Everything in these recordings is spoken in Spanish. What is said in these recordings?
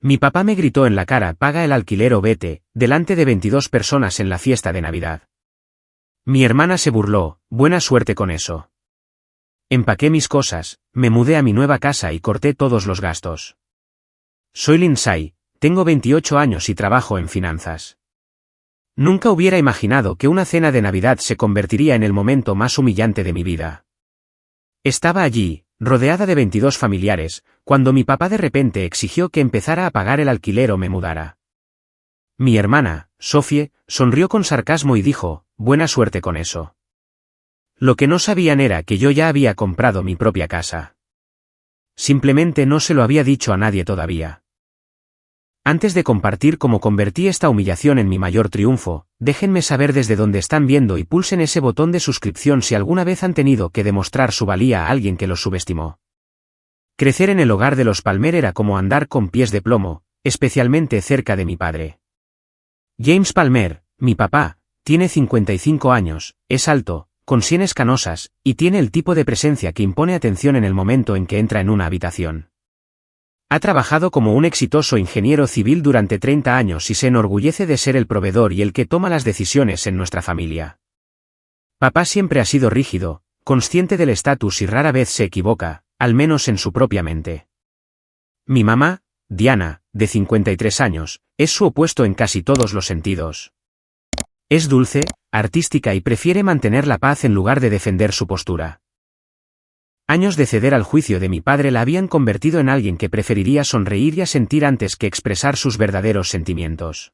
Mi papá me gritó en la cara: paga el alquiler o vete, delante de 22 personas en la fiesta de Navidad. Mi hermana se burló: buena suerte con eso. Empaqué mis cosas, me mudé a mi nueva casa y corté todos los gastos. Soy Lindsay, tengo 28 años y trabajo en finanzas. Nunca hubiera imaginado que una cena de Navidad se convertiría en el momento más humillante de mi vida. Estaba allí, rodeada de 22 familiares, cuando mi papá de repente exigió que empezara a pagar el alquiler o me mudara. Mi hermana, Sophie, sonrió con sarcasmo y dijo: buena suerte con eso. Lo que no sabían era que yo ya había comprado mi propia casa. Simplemente no se lo había dicho a nadie todavía. Antes de compartir cómo convertí esta humillación en mi mayor triunfo, déjenme saber desde dónde están viendo y pulsen ese botón de suscripción si alguna vez han tenido que demostrar su valía a alguien que los subestimó. Crecer en el hogar de los Palmer era como andar con pies de plomo, especialmente cerca de mi padre. James Palmer, mi papá, tiene 55 años, es alto, con sienes canosas, y tiene el tipo de presencia que impone atención en el momento en que entra en una habitación. Ha trabajado como un exitoso ingeniero civil durante 30 años y se enorgullece de ser el proveedor y el que toma las decisiones en nuestra familia. Papá siempre ha sido rígido, consciente del estatus y rara vez se equivoca, al menos en su propia mente. Mi mamá, Diana, de 53 años, es su opuesto en casi todos los sentidos. Es dulce, artística y prefiere mantener la paz en lugar de defender su postura. Años de ceder al juicio de mi padre la habían convertido en alguien que preferiría sonreír y asentir antes que expresar sus verdaderos sentimientos.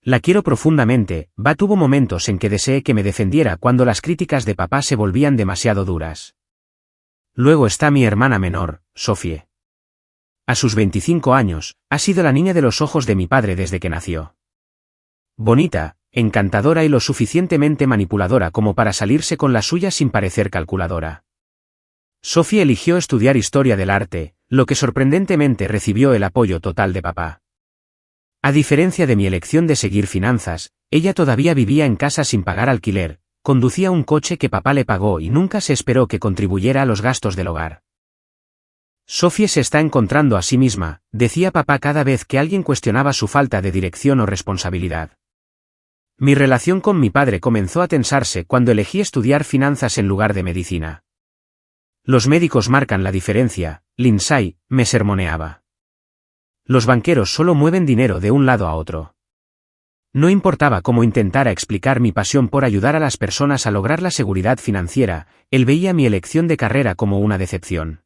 La quiero profundamente, tuvo momentos en que deseé que me defendiera cuando las críticas de papá se volvían demasiado duras. Luego está mi hermana menor, Sophie. A sus 25 años, ha sido la niña de los ojos de mi padre desde que nació. Bonita, encantadora y lo suficientemente manipuladora como para salirse con la suya sin parecer calculadora. Sophie eligió estudiar historia del arte, lo que sorprendentemente recibió el apoyo total de papá. A diferencia de mi elección de seguir finanzas, ella todavía vivía en casa sin pagar alquiler, conducía un coche que papá le pagó y nunca se esperó que contribuyera a los gastos del hogar. Sophie se está encontrando a sí misma, decía papá cada vez que alguien cuestionaba su falta de dirección o responsabilidad. Mi relación con mi padre comenzó a tensarse cuando elegí estudiar finanzas en lugar de medicina. Los médicos marcan la diferencia, Lindsay, me sermoneaba. Los banqueros solo mueven dinero de un lado a otro. No importaba cómo intentara explicar mi pasión por ayudar a las personas a lograr la seguridad financiera, él veía mi elección de carrera como una decepción.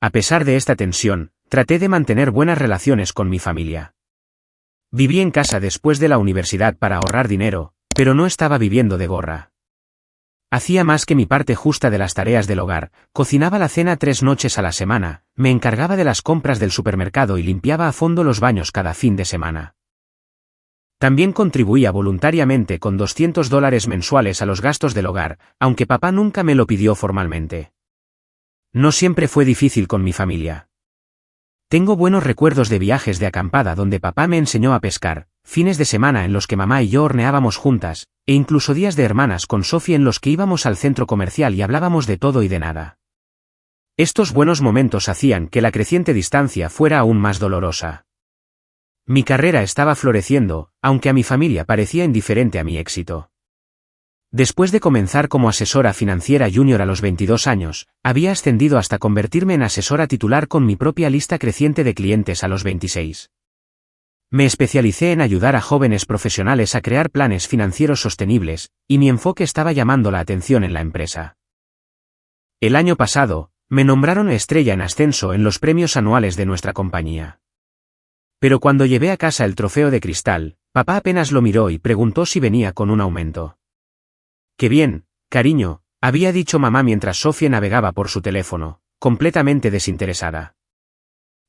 A pesar de esta tensión, traté de mantener buenas relaciones con mi familia. Viví en casa después de la universidad para ahorrar dinero, pero no estaba viviendo de gorra. Hacía más que mi parte justa de las tareas del hogar, cocinaba la cena 3 noches a la semana, me encargaba de las compras del supermercado y limpiaba a fondo los baños cada fin de semana. También contribuía voluntariamente con $200 mensuales a los gastos del hogar, aunque papá nunca me lo pidió formalmente. No siempre fue difícil con mi familia. Tengo buenos recuerdos de viajes de acampada donde papá me enseñó a pescar, fines de semana en los que mamá y yo horneábamos juntas, e incluso días de hermanas con Sophie en los que íbamos al centro comercial y hablábamos de todo y de nada. Estos buenos momentos hacían que la creciente distancia fuera aún más dolorosa. Mi carrera estaba floreciendo, aunque a mi familia parecía indiferente a mi éxito. Después de comenzar como asesora financiera junior a los 22 años, había ascendido hasta convertirme en asesora titular con mi propia lista creciente de clientes a los 26. Me especialicé en ayudar a jóvenes profesionales a crear planes financieros sostenibles, y mi enfoque estaba llamando la atención en la empresa. El año pasado, me nombraron estrella en ascenso en los premios anuales de nuestra compañía. Pero cuando llevé a casa el trofeo de cristal, papá apenas lo miró y preguntó si venía con un aumento. «Qué bien, cariño», había dicho mamá mientras Sophie navegaba por su teléfono, completamente desinteresada.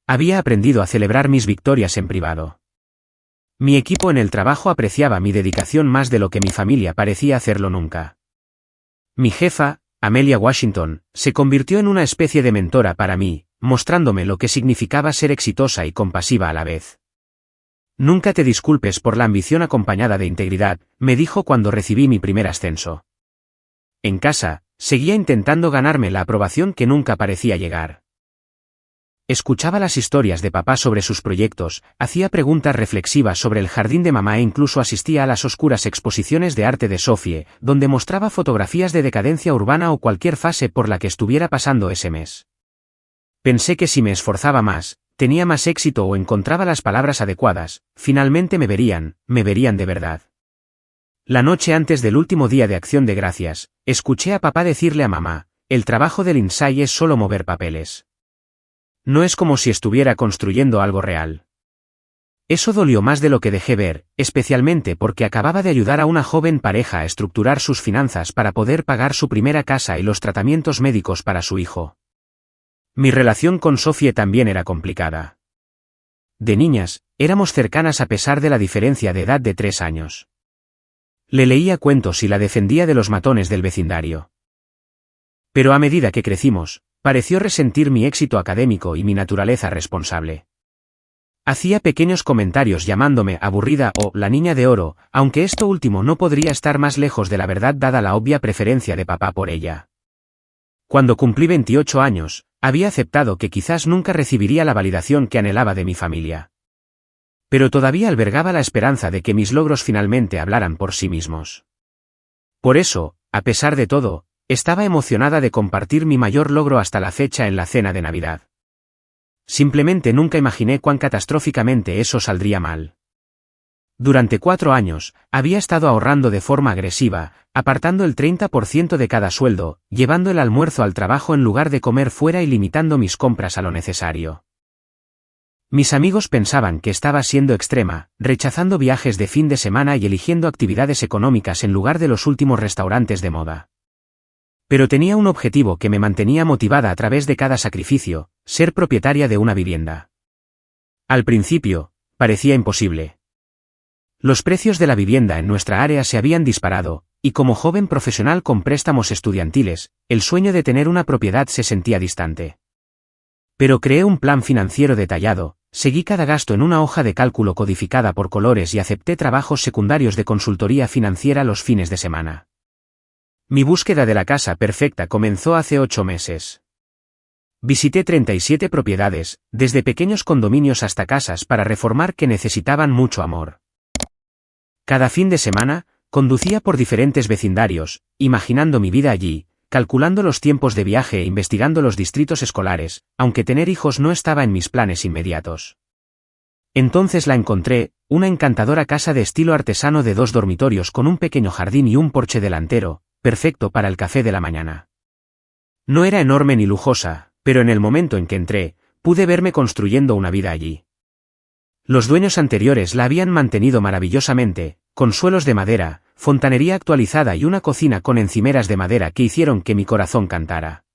Había aprendido a celebrar mis victorias en privado. Mi equipo en el trabajo apreciaba mi dedicación más de lo que mi familia parecía hacerlo nunca. Mi jefa, Amelia Washington, se convirtió en una especie de mentora para mí, mostrándome lo que significaba ser exitosa y compasiva a la vez. «Nunca te disculpes por la ambición acompañada de integridad», me dijo cuando recibí mi primer ascenso. En casa, seguía intentando ganarme la aprobación que nunca parecía llegar. escuchaba las historias de papá sobre sus proyectos, hacía preguntas reflexivas sobre el jardín de mamá e incluso asistía a las oscuras exposiciones de arte de Sofie, donde mostraba fotografías de decadencia urbana o cualquier fase por la que estuviera pasando ese mes. Pensé que si me esforzaba más, tenía más éxito o encontraba las palabras adecuadas, finalmente me verían de verdad. La noche antes del último día de Acción de Gracias, escuché a papá decirle a mamá, el trabajo del Inside es solo mover papeles. No es como si estuviera construyendo algo real. Eso dolió más de lo que dejé ver, especialmente porque acababa de ayudar a una joven pareja a estructurar sus finanzas para poder pagar su primera casa y los tratamientos médicos para su hijo. Mi relación con Sofie también era complicada. De niñas, éramos cercanas a pesar de la diferencia de edad de 3 años. Le leía cuentos y la defendía de los matones del vecindario. Pero a medida que crecimos, pareció resentir mi éxito académico y mi naturaleza responsable. Hacía pequeños comentarios llamándome aburrida o la niña de oro, aunque esto último no podría estar más lejos de la verdad dada la obvia preferencia de papá por ella. Cuando cumplí 28 años, había aceptado que quizás nunca recibiría la validación que anhelaba de mi familia. Pero todavía albergaba la esperanza de que mis logros finalmente hablaran por sí mismos. Por eso, a pesar de todo, estaba emocionada de compartir mi mayor logro hasta la fecha en la cena de Navidad. Simplemente nunca imaginé cuán catastróficamente eso saldría mal. Durante 4 años, había estado ahorrando de forma agresiva, apartando el 30% de cada sueldo, llevando el almuerzo al trabajo en lugar de comer fuera y limitando mis compras a lo necesario. Mis amigos pensaban que estaba siendo extrema, rechazando viajes de fin de semana y eligiendo actividades económicas en lugar de los últimos restaurantes de moda. Pero tenía un objetivo que me mantenía motivada a través de cada sacrificio, ser propietaria de una vivienda. Al principio, parecía imposible. Los precios de la vivienda en nuestra área se habían disparado, y como joven profesional con préstamos estudiantiles, el sueño de tener una propiedad se sentía distante. Pero creé un plan financiero detallado, seguí cada gasto en una hoja de cálculo codificada por colores y acepté trabajos secundarios de consultoría financiera los fines de semana. Mi búsqueda de la casa perfecta comenzó hace 8 meses. Visité 37 propiedades, desde pequeños condominios hasta casas para reformar que necesitaban mucho amor. Cada fin de semana, conducía por diferentes vecindarios, imaginando mi vida allí, calculando los tiempos de viaje e investigando los distritos escolares, aunque tener hijos no estaba en mis planes inmediatos. Entonces la encontré, una encantadora casa de estilo artesano de 2 dormitorios con un pequeño jardín y un porche delantero, perfecto para el café de la mañana. No era enorme ni lujosa, pero en el momento en que entré, pude verme construyendo una vida allí. Los dueños anteriores la habían mantenido maravillosamente, con suelos de madera, fontanería actualizada y una cocina con encimeras de madera que hicieron que mi corazón cantara.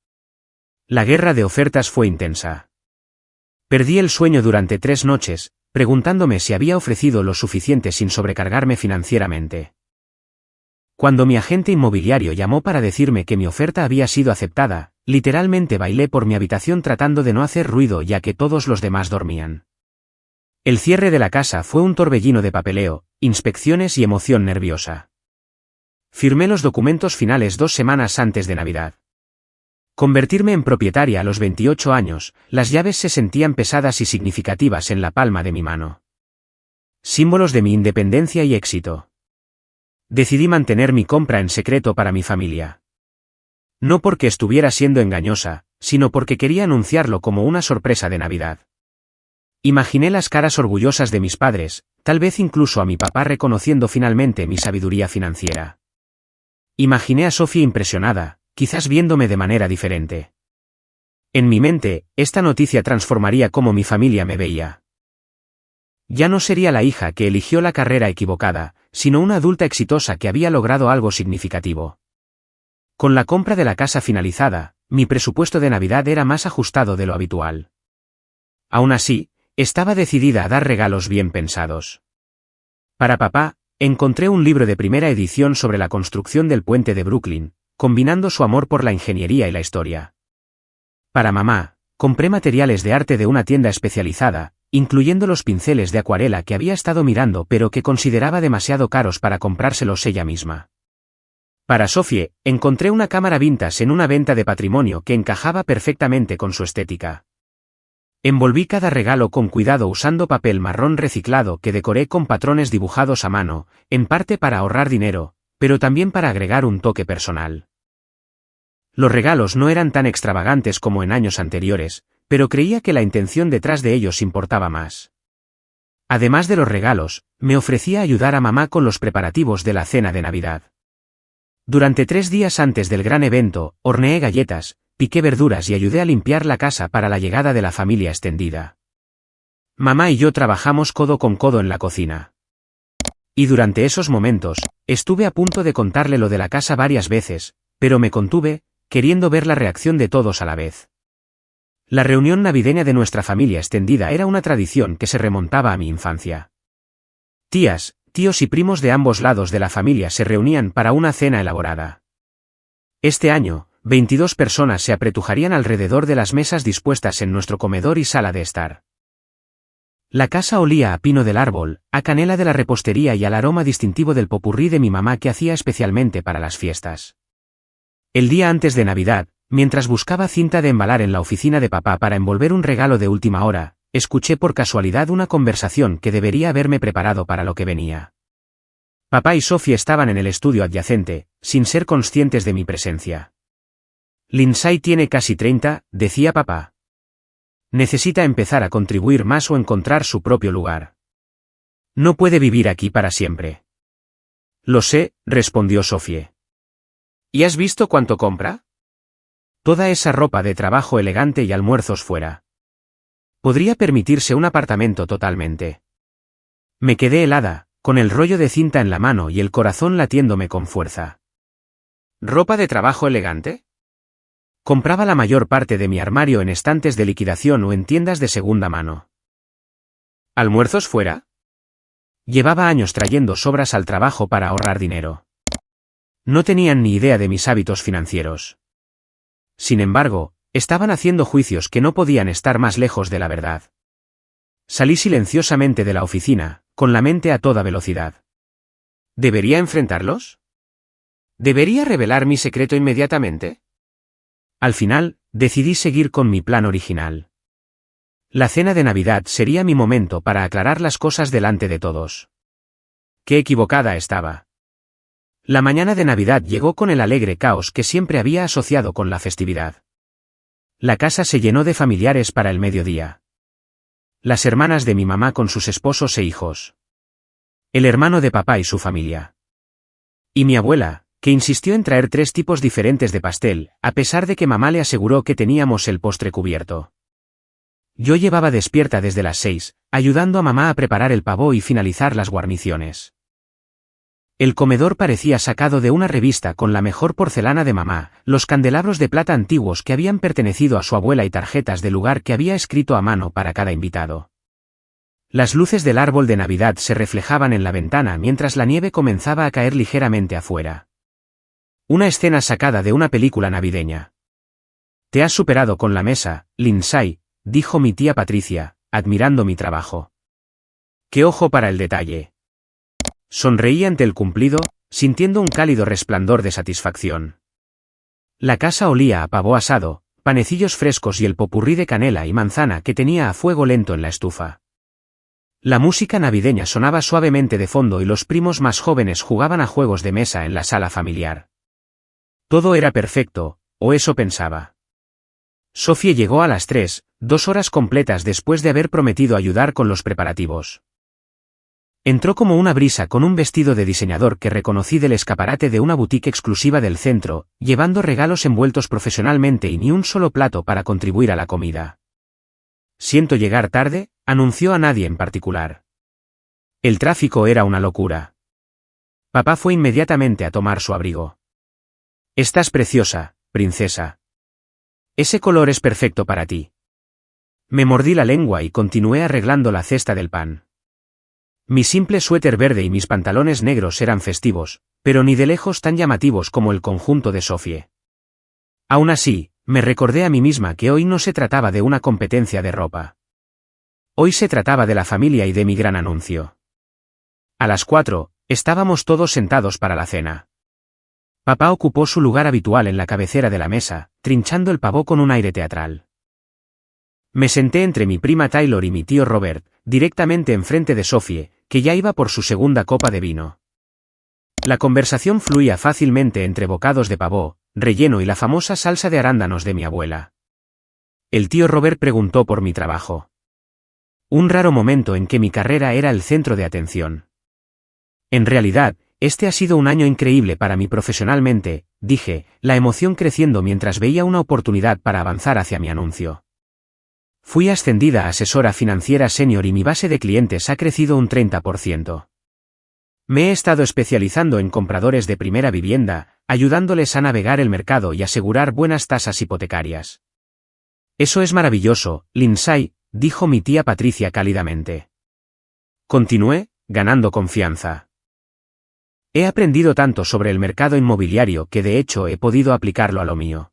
La guerra de ofertas fue intensa. Perdí el sueño durante 3 noches, preguntándome si había ofrecido lo suficiente sin sobrecargarme financieramente. Cuando mi agente inmobiliario llamó para decirme que mi oferta había sido aceptada, literalmente bailé por mi habitación tratando de no hacer ruido ya que todos los demás dormían. El cierre de la casa fue un torbellino de papeleo, inspecciones y emoción nerviosa. Firmé los documentos finales 2 semanas antes de Navidad. Convertirme en propietaria a los 28 años, las llaves se sentían pesadas y significativas en la palma de mi mano. Símbolos de mi independencia y éxito. Decidí mantener mi compra en secreto para mi familia. No porque estuviera siendo engañosa, sino porque quería anunciarlo como una sorpresa de Navidad. Imaginé las caras orgullosas de mis padres, tal vez incluso a mi papá reconociendo finalmente mi sabiduría financiera. Imaginé a Sofía impresionada, quizás viéndome de manera diferente. En mi mente, esta noticia transformaría cómo mi familia me veía. Ya no sería la hija que eligió la carrera equivocada, sino una adulta exitosa que había logrado algo significativo. Con la compra de la casa finalizada, mi presupuesto de Navidad era más ajustado de lo habitual. Aún así, estaba decidida a dar regalos bien pensados. Para papá, encontré un libro de primera edición sobre la construcción del puente de Brooklyn, combinando su amor por la ingeniería y la historia. Para mamá, compré materiales de arte de una tienda especializada, incluyendo los pinceles de acuarela que había estado mirando pero que consideraba demasiado caros para comprárselos ella misma. Para Sofie, encontré una cámara vintage en una venta de patrimonio que encajaba perfectamente con su estética. Envolví cada regalo con cuidado usando papel marrón reciclado que decoré con patrones dibujados a mano, en parte para ahorrar dinero, pero también para agregar un toque personal. Los regalos no eran tan extravagantes como en años anteriores, pero creía que la intención detrás de ellos importaba más. Además de los regalos, me ofrecía ayudar a mamá con los preparativos de la cena de Navidad. Durante 3 días antes del gran evento, horneé galletas, piqué verduras y ayudé a limpiar la casa para la llegada de la familia extendida. Mamá y yo trabajamos codo con codo en la cocina. Y durante esos momentos, estuve a punto de contarle lo de la casa varias veces, pero me contuve, queriendo ver la reacción de todos a la vez. La reunión navideña de nuestra familia extendida era una tradición que se remontaba a mi infancia. Tías, tíos y primos de ambos lados de la familia se reunían para una cena elaborada. Este año, 22 personas se apretujarían alrededor de las mesas dispuestas en nuestro comedor y sala de estar. La casa olía a pino del árbol, a canela de la repostería y al aroma distintivo del popurrí de mi mamá que hacía especialmente para las fiestas. El día antes de Navidad, mientras buscaba cinta de embalar en la oficina de papá para envolver un regalo de última hora, escuché por casualidad una conversación que debería haberme preparado para lo que venía. Papá y Sophie estaban en el estudio adyacente, sin ser conscientes de mi presencia. Lindsay tiene casi 30, decía papá. Necesita empezar a contribuir más o encontrar su propio lugar. No puede vivir aquí para siempre. Lo sé, respondió Sophie. ¿Y has visto cuánto compra? Toda esa ropa de trabajo elegante y almuerzos fuera. Podría permitirse un apartamento totalmente. Me quedé helada, con el rollo de cinta en la mano y el corazón latiéndome con fuerza. ¿Ropa de trabajo elegante? Compraba la mayor parte de mi armario en estantes de liquidación o en tiendas de segunda mano. ¿Almuerzos fuera? Llevaba años trayendo sobras al trabajo para ahorrar dinero. No tenían ni idea de mis hábitos financieros. Sin embargo, estaban haciendo juicios que no podían estar más lejos de la verdad. Salí silenciosamente de la oficina, con la mente a toda velocidad. ¿Debería enfrentarlos? ¿Debería revelar mi secreto inmediatamente? Al final, decidí seguir con mi plan original. La cena de Navidad sería mi momento para aclarar las cosas delante de todos. Qué equivocada estaba. La mañana de Navidad llegó con el alegre caos que siempre había asociado con la festividad. La casa se llenó de familiares para el mediodía. Las hermanas de mi mamá con sus esposos e hijos. El hermano de papá y su familia. Y mi abuela, que insistió en traer 3 tipos diferentes de pastel, a pesar de que mamá le aseguró que teníamos el postre cubierto. Yo llevaba despierta desde las 6, ayudando a mamá a preparar el pavó y finalizar las guarniciones. El comedor parecía sacado de una revista con la mejor porcelana de mamá, los candelabros de plata antiguos que habían pertenecido a su abuela y tarjetas de lugar que había escrito a mano para cada invitado. Las luces del árbol de Navidad se reflejaban en la ventana mientras la nieve comenzaba a caer ligeramente afuera. Una escena sacada de una película navideña. «Te has superado con la mesa, Lindsay», dijo mi tía Patricia, admirando mi trabajo. «Qué ojo para el detalle». Sonreí ante el cumplido, sintiendo un cálido resplandor de satisfacción. La casa olía a pavo asado, panecillos frescos y el popurrí de canela y manzana que tenía a fuego lento en la estufa. La música navideña sonaba suavemente de fondo y los primos más jóvenes jugaban a juegos de mesa en la sala familiar. Todo era perfecto, o eso pensaba. Sophie llegó a las 3, 2 horas completas después de haber prometido ayudar con los preparativos. Entró como una brisa con un vestido de diseñador que reconocí del escaparate de una boutique exclusiva del centro, llevando regalos envueltos profesionalmente y ni un solo plato para contribuir a la comida. «Siento llegar tarde», anunció a nadie en particular. El tráfico era una locura. Papá fue inmediatamente a tomar su abrigo. «Estás preciosa, princesa. Ese color es perfecto para ti». Me mordí la lengua y continué arreglando la cesta del pan. Mi simple suéter verde y mis pantalones negros eran festivos, pero ni de lejos tan llamativos como el conjunto de Sophie. Aún así, me recordé a mí misma que hoy no se trataba de una competencia de ropa. Hoy se trataba de la familia y de mi gran anuncio. A las 4, estábamos todos sentados para la cena. Papá ocupó su lugar habitual en la cabecera de la mesa, trinchando el pavó con un aire teatral. Me senté entre mi prima Taylor y mi tío Robert, directamente enfrente de Sophie, que ya iba por su segunda copa de vino. La conversación fluía fácilmente entre bocados de pavó, relleno y la famosa salsa de arándanos de mi abuela. El tío Robert preguntó por mi trabajo. Un raro momento en que mi carrera era el centro de atención. En realidad, este ha sido un año increíble para mí profesionalmente, dije, la emoción creciendo mientras veía una oportunidad para avanzar hacia mi anuncio. Fui ascendida a asesora financiera senior y mi base de clientes ha crecido un 30%. Me he estado especializando en compradores de primera vivienda, ayudándoles a navegar el mercado y asegurar buenas tasas hipotecarias. Eso es maravilloso, Lindsay, dijo mi tía Patricia cálidamente. Continué, ganando confianza. He aprendido tanto sobre el mercado inmobiliario que de hecho he podido aplicarlo a lo mío.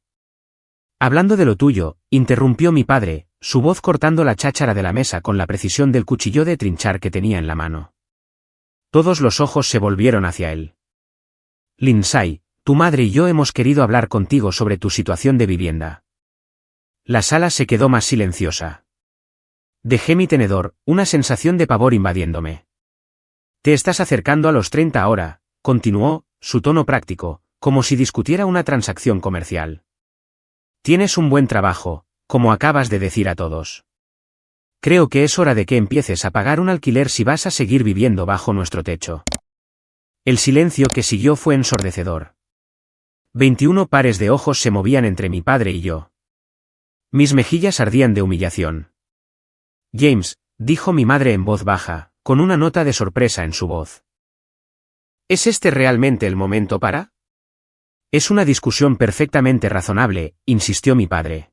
Hablando de lo tuyo, interrumpió mi padre, su voz cortando la cháchara de la mesa con la precisión del cuchillo de trinchar que tenía en la mano. Todos los ojos se volvieron hacia él. Lindsay, tu madre y yo hemos querido hablar contigo sobre tu situación de vivienda. La sala se quedó más silenciosa. Dejé mi tenedor, una sensación de pavor invadiéndome. Te estás acercando a los 30 ahora, continuó, su tono práctico, como si discutiera una transacción comercial. Tienes un buen trabajo, como acabas de decir a todos. Creo que es hora de que empieces a pagar un alquiler si vas a seguir viviendo bajo nuestro techo. El silencio que siguió fue ensordecedor. 21 pares de ojos se movían entre mi padre y yo. Mis mejillas ardían de humillación. James, dijo mi madre en voz baja, con una nota de sorpresa en su voz. ¿Es este realmente el momento para? Es una discusión perfectamente razonable, insistió mi padre.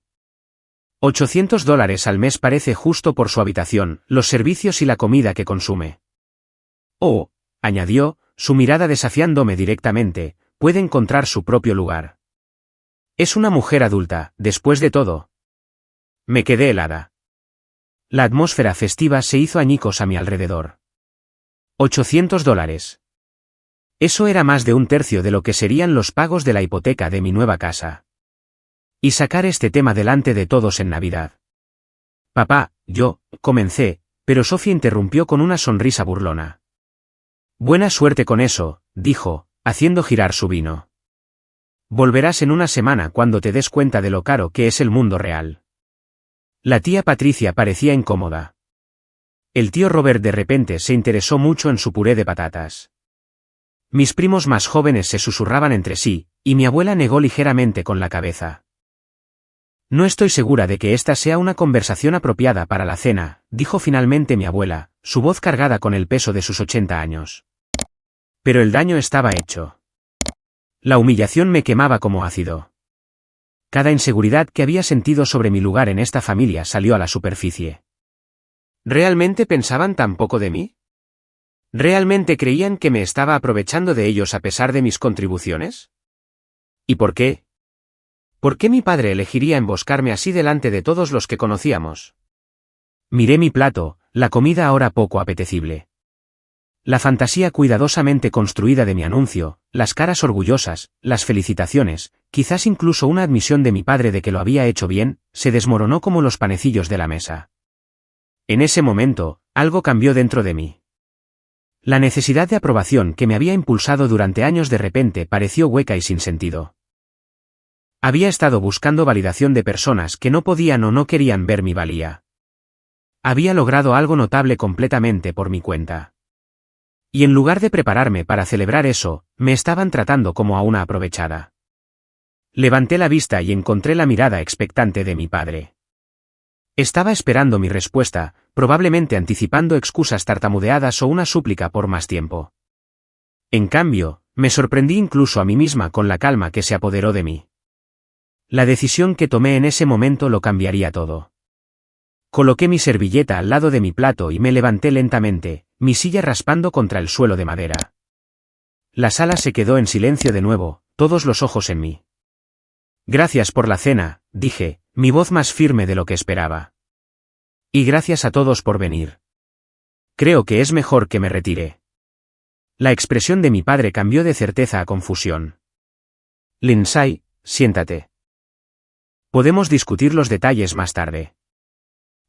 $800 al mes parece justo por su habitación, los servicios y la comida que consume. Oh, añadió, su mirada desafiándome directamente, puede encontrar su propio lugar. Es una mujer adulta, después de todo. Me quedé helada. La atmósfera festiva se hizo añicos a mi alrededor. $800. Eso era más de un tercio de lo que serían los pagos de la hipoteca de mi nueva casa. Y sacar este tema delante de todos en Navidad. Papá, comencé, pero Sophie interrumpió con una sonrisa burlona. Buena suerte con eso, dijo, haciendo girar su vino. Volverás en una semana cuando te des cuenta de lo caro que es el mundo real. La tía Patricia parecía incómoda. El tío Robert de repente se interesó mucho en su puré de patatas. Mis primos más jóvenes se susurraban entre sí, y mi abuela negó ligeramente con la cabeza. No estoy segura de que esta sea una conversación apropiada para la cena, dijo finalmente mi abuela, su voz cargada con el peso de sus 80 años. Pero el daño estaba hecho. La humillación me quemaba como ácido. Cada inseguridad que había sentido sobre mi lugar en esta familia salió a la superficie. ¿Realmente pensaban tan poco de mí? ¿Realmente creían que me estaba aprovechando de ellos a pesar de mis contribuciones? ¿Y por qué? ¿Por qué mi padre elegiría emboscarme así delante de todos los que conocíamos? Miré mi plato, la comida ahora poco apetecible. La fantasía cuidadosamente construida de mi anuncio, las caras orgullosas, las felicitaciones, quizás incluso una admisión de mi padre de que lo había hecho bien, se desmoronó como los panecillos de la mesa. En ese momento, algo cambió dentro de mí. La necesidad de aprobación que me había impulsado durante años de repente pareció hueca y sin sentido. Había estado buscando validación de personas que no podían o no querían ver mi valía. Había logrado algo notable completamente por mi cuenta. Y en lugar de prepararme para celebrar eso, me estaban tratando como a una aprovechada. Levanté la vista y encontré la mirada expectante de mi padre. Estaba esperando mi respuesta, probablemente anticipando excusas tartamudeadas o una súplica por más tiempo. En cambio, me sorprendí incluso a mí misma con la calma que se apoderó de mí. La decisión que tomé en ese momento lo cambiaría todo. Coloqué mi servilleta al lado de mi plato y me levanté lentamente, mi silla raspando contra el suelo de madera. La sala se quedó en silencio de nuevo, todos los ojos en mí. Gracias por la cena, dije, mi voz más firme de lo que esperaba. Y gracias a todos por venir. Creo que es mejor que me retire. La expresión de mi padre cambió de certeza a confusión. Lindsay, siéntate. Podemos discutir los detalles más tarde.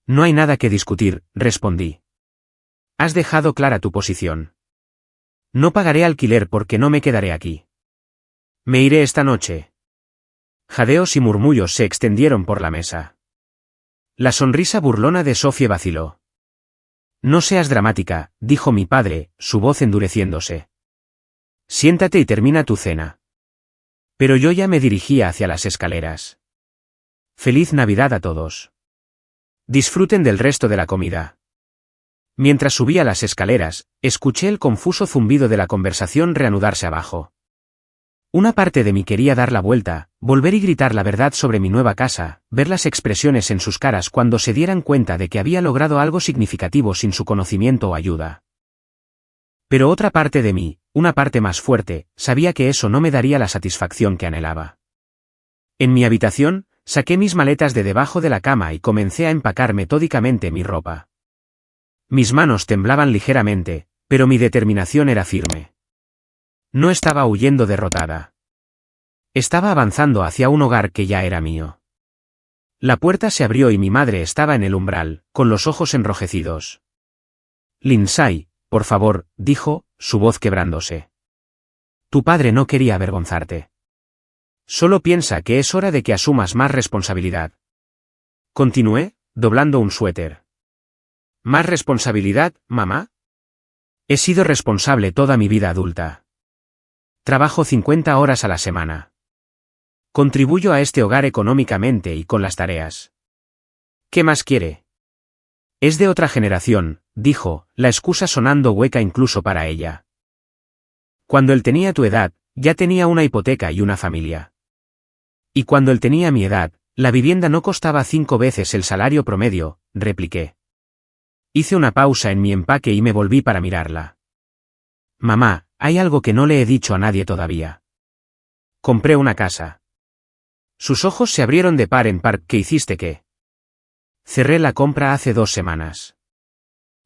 No hay nada que discutir, respondí. Has dejado clara tu posición. No pagaré alquiler porque no me quedaré aquí. Me iré esta noche. Jadeos y murmullos se extendieron por la mesa. La sonrisa burlona de Sophie vaciló. No seas dramática, dijo mi padre, su voz endureciéndose. Siéntate y termina tu cena. Pero yo ya me dirigía hacia las escaleras. Feliz Navidad a todos. Disfruten del resto de la comida. Mientras subía las escaleras, escuché el confuso zumbido de la conversación reanudarse abajo. Una parte de mí quería dar la vuelta, volver y gritar la verdad sobre mi nueva casa, ver las expresiones en sus caras cuando se dieran cuenta de que había logrado algo significativo sin su conocimiento o ayuda. Pero otra parte de mí, una parte más fuerte, sabía que eso no me daría la satisfacción que anhelaba. En mi habitación, saqué mis maletas de debajo de la cama y comencé a empacar metódicamente mi ropa. Mis manos temblaban ligeramente, pero mi determinación era firme. No estaba huyendo derrotada. Estaba avanzando hacia un hogar que ya era mío. La puerta se abrió y mi madre estaba en el umbral, con los ojos enrojecidos. Lindsay, por favor, dijo, su voz quebrándose. Tu padre no quería avergonzarte. Solo piensa que es hora de que asumas más responsabilidad. Continué, doblando un suéter. ¿Más responsabilidad, mamá? He sido responsable toda mi vida adulta. Trabajo 50 horas a la semana. Contribuyo a este hogar económicamente y con las tareas. ¿Qué más quiere? Es de otra generación, dijo, la excusa sonando hueca incluso para ella. Cuando él tenía tu edad, ya tenía una hipoteca y una familia. Y cuando él tenía mi edad, la vivienda no costaba 5 veces el salario promedio, repliqué. Hice una pausa en mi empaque y me volví para mirarla. Mamá, hay algo que no le he dicho a nadie todavía. Compré una casa. Sus ojos se abrieron de par en par. ¿Qué hiciste qué? Cerré la compra hace 2 semanas.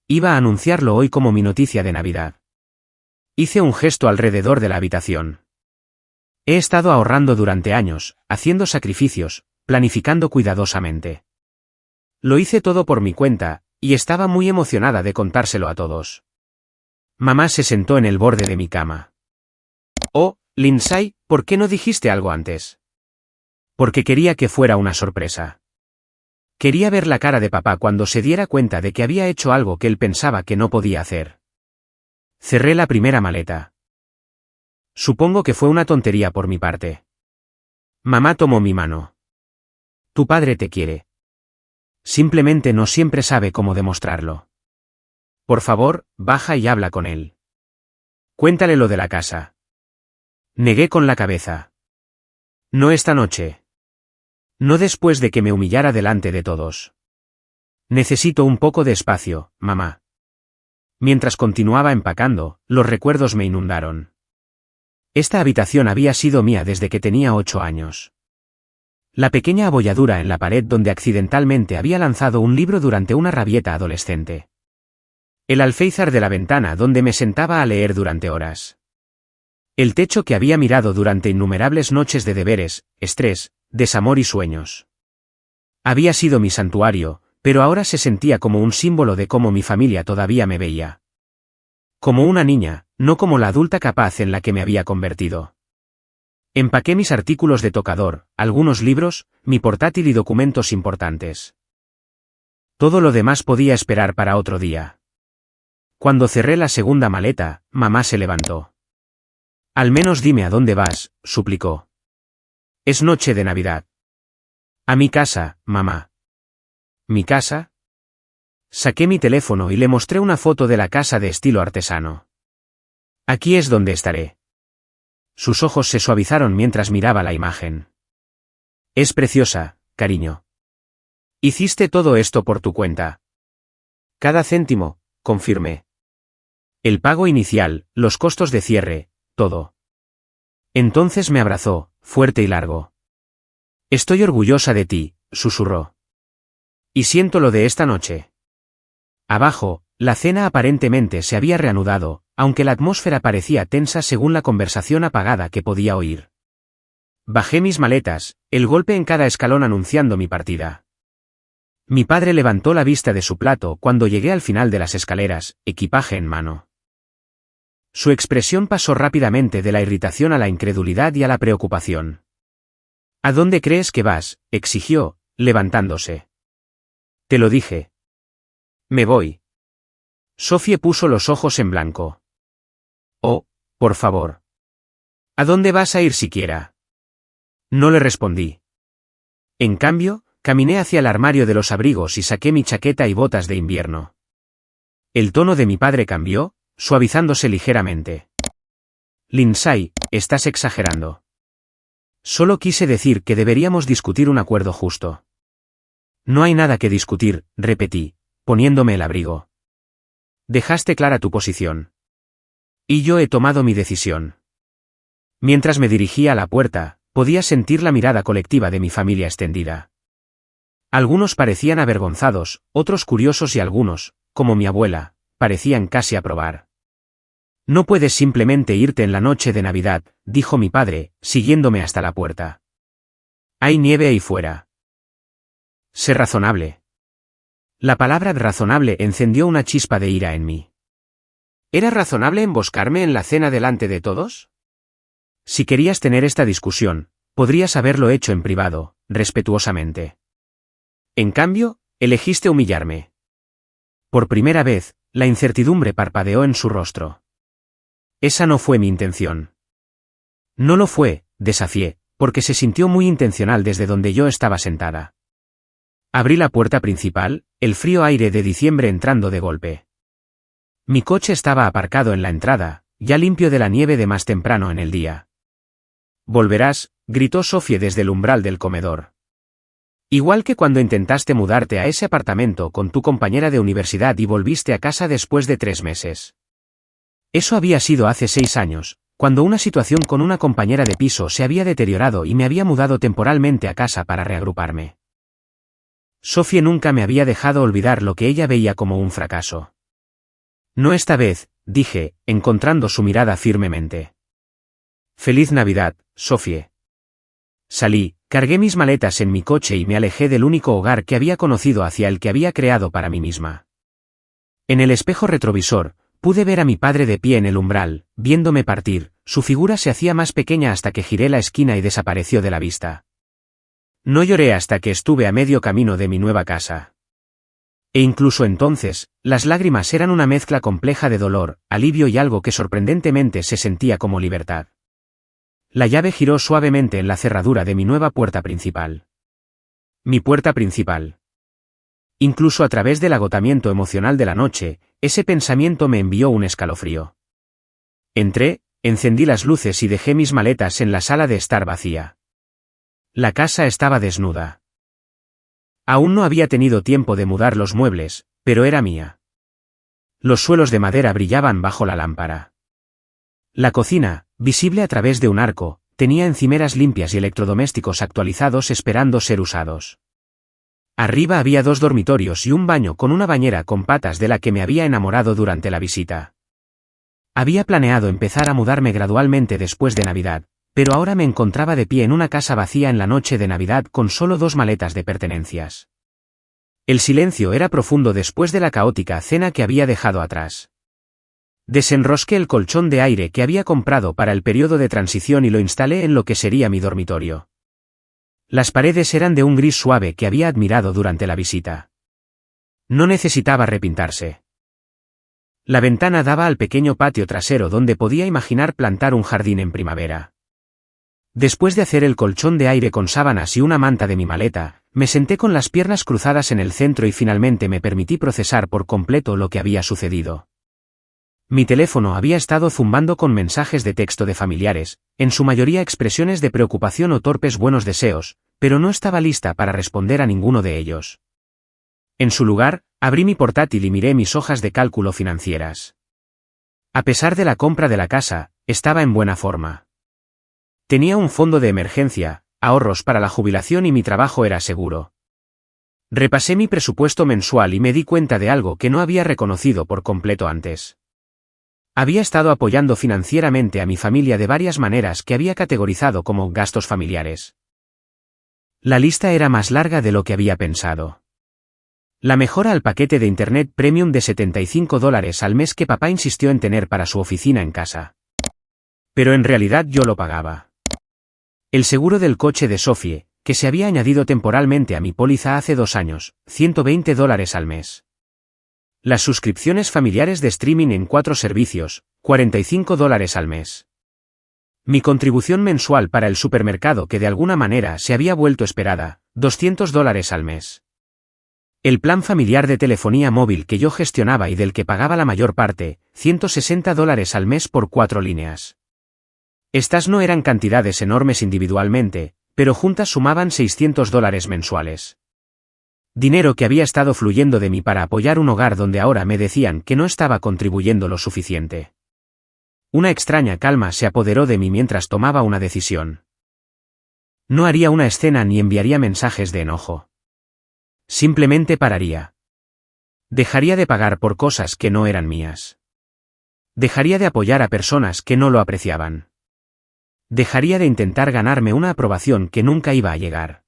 Iba a anunciarlo hoy como mi noticia de Navidad. Hice un gesto alrededor de la habitación. He estado ahorrando durante años, haciendo sacrificios, planificando cuidadosamente. Lo hice todo por mi cuenta, y estaba muy emocionada de contárselo a todos. Mamá se sentó en el borde de mi cama. Oh, Lindsay, ¿por qué no dijiste algo antes? Porque quería que fuera una sorpresa. Quería ver la cara de papá cuando se diera cuenta de que había hecho algo que él pensaba que no podía hacer. Cerré la primera maleta. Supongo que fue una tontería por mi parte. Mamá tomó mi mano. Tu padre te quiere. Simplemente no siempre sabe cómo demostrarlo. Por favor, baja y habla con él. Cuéntale lo de la casa. Negué con la cabeza. No esta noche. No después de que me humillara delante de todos. Necesito un poco de espacio, mamá. Mientras continuaba empacando, los recuerdos me inundaron. Esta habitación había sido mía desde que tenía 8 años. La pequeña abolladura en la pared donde accidentalmente había lanzado un libro durante una rabieta adolescente. El alféizar de la ventana donde me sentaba a leer durante horas. El techo que había mirado durante innumerables noches de deberes, estrés, desamor y sueños. Había sido mi santuario, pero ahora se sentía como un símbolo de cómo mi familia todavía me veía. Como una niña, no como la adulta capaz en la que me había convertido. Empaqué mis artículos de tocador, algunos libros, mi portátil y documentos importantes. Todo lo demás podía esperar para otro día. Cuando cerré la segunda maleta, mamá se levantó. Al menos dime a dónde vas, suplicó. Es noche de Navidad. A mi casa, mamá. ¿Mi casa? Saqué mi teléfono y le mostré una foto de la casa de estilo artesano. Aquí es donde estaré. Sus ojos se suavizaron mientras miraba la imagen. Es preciosa, cariño. Hiciste todo esto por tu cuenta. Cada céntimo, confirmé. El pago inicial, los costos de cierre, todo. Entonces me abrazó, fuerte y largo. Estoy orgullosa de ti, susurró. Y siento lo de esta noche. Abajo, la cena aparentemente se había reanudado, aunque la atmósfera parecía tensa según la conversación apagada que podía oír. Bajé mis maletas, el golpe en cada escalón anunciando mi partida. Mi padre levantó la vista de su plato cuando llegué al final de las escaleras, equipaje en mano. Su expresión pasó rápidamente de la irritación a la incredulidad y a la preocupación. ¿A dónde crees que vas?, exigió, levantándose. Te lo dije. Me voy. Sophie puso los ojos en blanco. Oh, por favor. ¿A dónde vas a ir siquiera? No le respondí. En cambio, caminé hacia el armario de los abrigos y saqué mi chaqueta y botas de invierno. El tono de mi padre cambió, suavizándose ligeramente. Lindsay, estás exagerando. Solo quise decir que deberíamos discutir un acuerdo justo. No hay nada que discutir, repetí, poniéndome el abrigo. Dejaste clara tu posición. Y yo he tomado mi decisión. Mientras me dirigía a la puerta, podía sentir la mirada colectiva de mi familia extendida. Algunos parecían avergonzados, otros curiosos y algunos, como mi abuela, parecían casi aprobar. No puedes simplemente irte en la noche de Navidad, dijo mi padre, siguiéndome hasta la puerta. Hay nieve ahí fuera. Sé razonable. La palabra razonable encendió una chispa de ira en mí. ¿Era razonable emboscarme en la cena delante de todos? Si querías tener esta discusión, podrías haberlo hecho en privado, respetuosamente. En cambio, elegiste humillarme. Por primera vez, la incertidumbre parpadeó en su rostro. Esa no fue mi intención. No lo fue, desafié, porque se sintió muy intencional desde donde yo estaba sentada. Abrí la puerta principal, el frío aire de diciembre entrando de golpe. Mi coche estaba aparcado en la entrada, ya limpio de la nieve de más temprano en el día. Volverás, gritó Sophie desde el umbral del comedor. Igual que cuando intentaste mudarte a ese apartamento con tu compañera de universidad y volviste a casa después de 3 meses. Eso había sido hace 6 años, cuando una situación con una compañera de piso se había deteriorado y me había mudado temporalmente a casa para reagruparme. Sophie nunca me había dejado olvidar lo que ella veía como un fracaso. No esta vez, dije, encontrando su mirada firmemente. Feliz Navidad, Sophie. Salí, cargué mis maletas en mi coche y me alejé del único hogar que había conocido hacia el que había creado para mí misma. En el espejo retrovisor, pude ver a mi padre de pie en el umbral, viéndome partir, su figura se hacía más pequeña hasta que giré la esquina y desapareció de la vista. No lloré hasta que estuve a medio camino de mi nueva casa. E incluso entonces, las lágrimas eran una mezcla compleja de dolor, alivio y algo que sorprendentemente se sentía como libertad. La llave giró suavemente en la cerradura de mi nueva puerta principal. Mi puerta principal. Incluso a través del agotamiento emocional de la noche, ese pensamiento me envió un escalofrío. Entré, encendí las luces y dejé mis maletas en la sala de estar vacía. La casa estaba desnuda. Aún no había tenido tiempo de mudar los muebles, pero era mía. Los suelos de madera brillaban bajo la lámpara. La cocina, visible a través de un arco, tenía encimeras limpias y electrodomésticos actualizados esperando ser usados. Arriba había 2 dormitorios y un baño con una bañera con patas de la que me había enamorado durante la visita. Había planeado empezar a mudarme gradualmente después de Navidad, pero ahora me encontraba de pie en una casa vacía en la noche de Navidad con solo 2 maletas de pertenencias. El silencio era profundo después de la caótica cena que había dejado atrás. Desenrosqué el colchón de aire que había comprado para el periodo de transición y lo instalé en lo que sería mi dormitorio. Las paredes eran de un gris suave que había admirado durante la visita. No necesitaba repintarse. La ventana daba al pequeño patio trasero donde podía imaginar plantar un jardín en primavera. Después de hacer el colchón de aire con sábanas y una manta de mi maleta, me senté con las piernas cruzadas en el centro y finalmente me permití procesar por completo lo que había sucedido. Mi teléfono había estado zumbando con mensajes de texto de familiares, en su mayoría expresiones de preocupación o torpes buenos deseos, pero no estaba lista para responder a ninguno de ellos. En su lugar, abrí mi portátil y miré mis hojas de cálculo financieras. A pesar de la compra de la casa, estaba en buena forma. Tenía un fondo de emergencia, ahorros para la jubilación y mi trabajo era seguro. Repasé mi presupuesto mensual y me di cuenta de algo que no había reconocido por completo antes. Había estado apoyando financieramente a mi familia de varias maneras que había categorizado como gastos familiares. La lista era más larga de lo que había pensado. La mejora al paquete de Internet Premium de $75 al mes que papá insistió en tener para su oficina en casa. Pero en realidad yo lo pagaba. El seguro del coche de Sofie, que se había añadido temporalmente a mi póliza hace 2 años, $120 al mes. Las suscripciones familiares de streaming en 4 servicios, $45 al mes. Mi contribución mensual para el supermercado que de alguna manera se había vuelto esperada, $200 al mes. El plan familiar de telefonía móvil que yo gestionaba y del que pagaba la mayor parte, $160 al mes por 4 líneas. Estas no eran cantidades enormes individualmente, pero juntas sumaban $600 mensuales. Dinero que había estado fluyendo de mí para apoyar un hogar donde ahora me decían que no estaba contribuyendo lo suficiente. Una extraña calma se apoderó de mí mientras tomaba una decisión. No haría una escena ni enviaría mensajes de enojo. Simplemente pararía. Dejaría de pagar por cosas que no eran mías. Dejaría de apoyar a personas que no lo apreciaban. Dejaría de intentar ganarme una aprobación que nunca iba a llegar.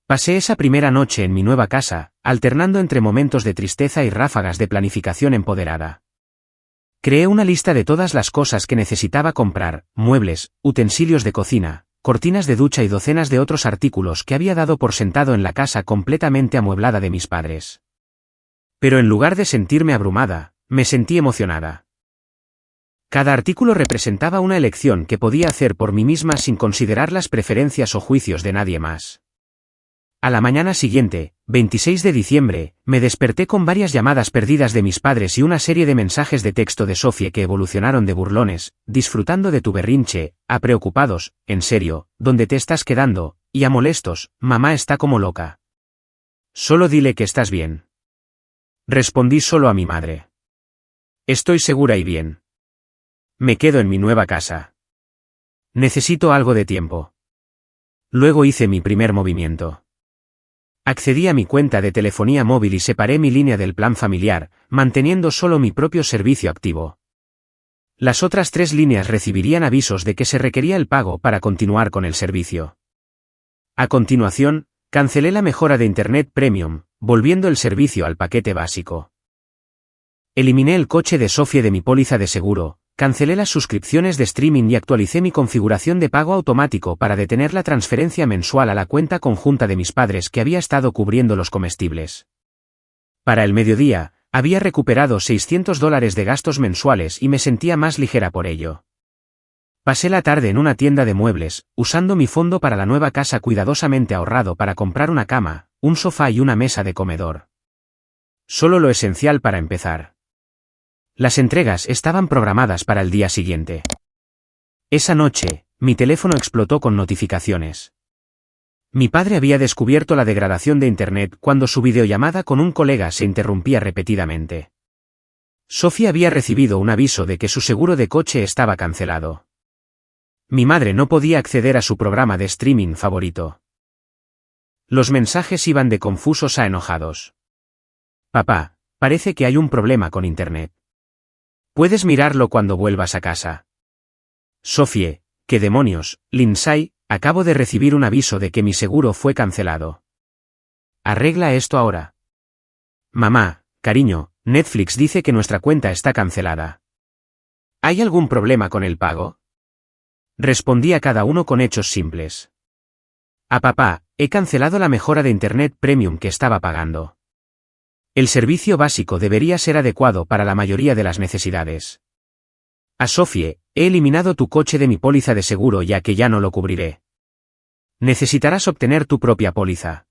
Pasé esa primera noche en mi nueva casa, alternando entre momentos de tristeza y ráfagas de planificación empoderada. Creé una lista de todas las cosas que necesitaba comprar, muebles, utensilios de cocina, cortinas de ducha y docenas de otros artículos que había dado por sentado en la casa completamente amueblada de mis padres. Pero en lugar de sentirme abrumada, me sentí emocionada. Cada artículo representaba una elección que podía hacer por mí misma sin considerar las preferencias o juicios de nadie más. A la mañana siguiente, 26 de diciembre, me desperté con varias llamadas perdidas de mis padres y una serie de mensajes de texto de Sofie que evolucionaron de burlones, disfrutando de tu berrinche, a preocupados, en serio, ¿dónde te estás quedando?, y a molestos, mamá está como loca. Solo dile que estás bien. Respondí solo a mi madre. Estoy segura y bien. Me quedo en mi nueva casa. Necesito algo de tiempo. Luego hice mi primer movimiento. Accedí a mi cuenta de telefonía móvil y separé mi línea del plan familiar, manteniendo solo mi propio servicio activo. Las otras 3 líneas recibirían avisos de que se requería el pago para continuar con el servicio. A continuación, cancelé la mejora de Internet Premium, volviendo el servicio al paquete básico. Eliminé el coche de Sofie de mi póliza de seguro, cancelé las suscripciones de streaming y actualicé mi configuración de pago automático para detener la transferencia mensual a la cuenta conjunta de mis padres que había estado cubriendo los comestibles. Para el mediodía, había recuperado $600 de gastos mensuales y me sentía más ligera por ello. Pasé la tarde en una tienda de muebles, usando mi fondo para la nueva casa cuidadosamente ahorrado para comprar una cama, un sofá y una mesa de comedor. Solo lo esencial para empezar. Las entregas estaban programadas para el día siguiente. Esa noche, mi teléfono explotó con notificaciones. Mi padre había descubierto la degradación de Internet cuando su videollamada con un colega se interrumpía repetidamente. Sofía había recibido un aviso de que su seguro de coche estaba cancelado. Mi madre no podía acceder a su programa de streaming favorito. Los mensajes iban de confusos a enojados. Papá, parece que hay un problema con Internet. Puedes mirarlo cuando vuelvas a casa. Sofie, ¿qué demonios, Lindsay? Acabo de recibir un aviso de que mi seguro fue cancelado. Arregla esto ahora. Mamá, cariño, Netflix dice que nuestra cuenta está cancelada. ¿Hay algún problema con el pago? Respondí a cada uno con hechos simples. A papá, he cancelado la mejora de Internet Premium que estaba pagando. El servicio básico debería ser adecuado para la mayoría de las necesidades. A Sofie, he eliminado tu coche de mi póliza de seguro ya que ya no lo cubriré. Necesitarás obtener tu propia póliza.